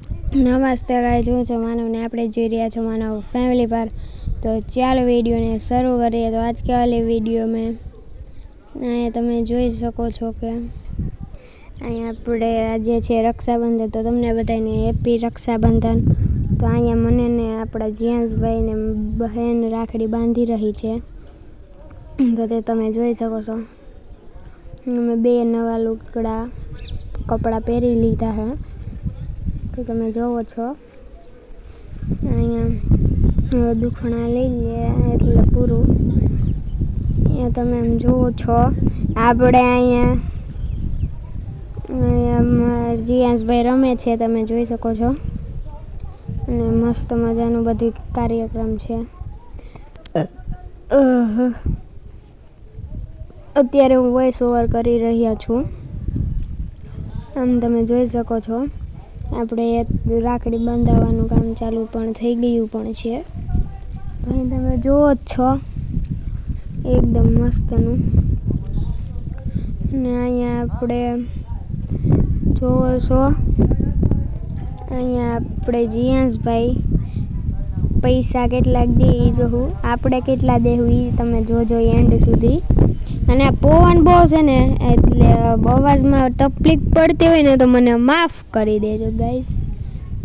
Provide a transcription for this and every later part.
નમસ્તે ગાઈસ, હું છું માનવ ને આપણે જોઈ રહ્યા છો માનવ ફેમિલી પર। તો ચાલો વિડીયોને શરૂ કરીએ। તો આજ के वाले वीडियो में અહીંયા તમે જોઈ શકો છો કે અહીંયા આપણે આજે છે રક્ષાબંધન। તો તમને બધાને હેપી રક્ષાબંધન। તો અહીંયા મને ને આપણા જીયાંશભાઈ ને બહેન રાખડી બાંધી રહી છે। તો તે તમે જોઈ શકો છો। મેં બે નવા લુગડા કપડાં પહેરી લીધા છે। તો તમે જોવો છો અહીંયા દુખણા લઈ લે એટલે પૂરું। અહીંયા તમે એમ જોવો છો આપણે અહીંયા જીયાંશભાઈ રમે છે, તમે જોઈ શકો છો। અને મસ્ત મજાનું બધું કાર્યક્રમ છે। અત્યારે હું વોઇસ ઓવર કરી રહ્યા છું। આમ તમે જોઈ શકો છો આપણે રાખડી બાંધવાનું કામ ચાલુ પણ થઈ ગયું પણ છે। અહીં તમે જુઓ જ છો એકદમ મસ્તનું। અને અહીંયા આપણે જોવો છો અહીંયા આપણે જીયાંશભાઈ પૈસા કેટલાક દે એ જોવું, આપણે કેટલા દેવું એ તમે જોજો એન્ડ સુધી। અને આ પવન બહુ છે ને એટલે અવાજમાં તકલીફ પડતી હોય ને તો મને માફ કરી દેજો ગાઈસ,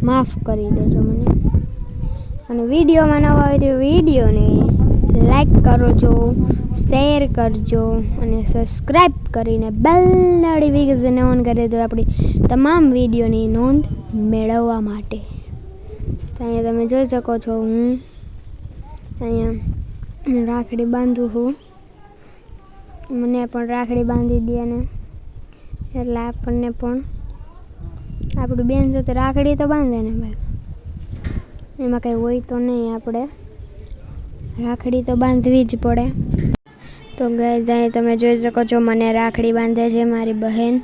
માફ કરી દેજો મને। અને વિડીયોમાં નવા હોય તો વિડીયોને લાઈક કરજો, શેર કરજો અને સબસ્ક્રાઈબ કરીને બેલ નોટિફિકેશન ઓન કરી દો આપણી તમામ વિડીયોની નોંધ મેળવવા માટે। તો અહીંયા તમે જોઈ શકો છો હું અહીંયા રાખડી બાંધું છું। મને પણ રાખડી બાંધી દે ને એટલે આપણને પણ આપણી બેન સાથે રાખડી તો બાંધે ને ભાઈ, એમાં કંઈ હોય તો નહીં, આપણે રાખડી તો બાંધવી જ પડે। તો ગાઈસ અહીં તમે જોઈ શકો છો મને રાખડી બાંધે છે મારી બહેન।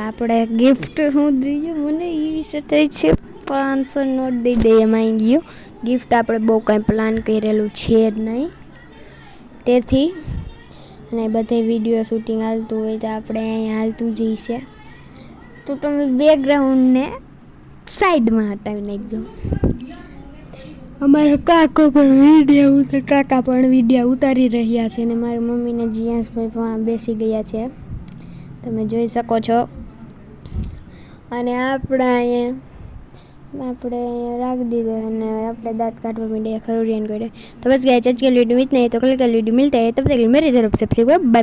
આપણે ગિફ્ટ શું દઈએ મને એ વિશે થઈ છે 500 નોટ દઈ દઈએ એમાં ગયો ગિફ્ટ। આપણે બહુ કંઈ પ્લાન કરેલું છે જ નહીં તેથી। અને બધે વિડીયો શૂટિંગ હાલતું હોય તો આપણે અહીંયા હાલતું જ છે। તો તમે બેકગ્રાઉન્ડને સાઈડમાં હટાવી નાખજો। અમારા કાકા પણ વિડીયો ઉતારી રહ્યા છે અને મારી મમ્મીને જીયાંશભાઈ પણ બેસી ગયા છે, તમે જોઈ શકો છો। અને આપણે રાખી દીધો અને આપણે દાંત કાઢવા માંડીએ, ખરોડિયાન કરે। तो बस गाइस आज के वीडियो में इतना ही। तो कल का वीडियो मिलता है, तब तक मेरी तरफ से बाय बाय।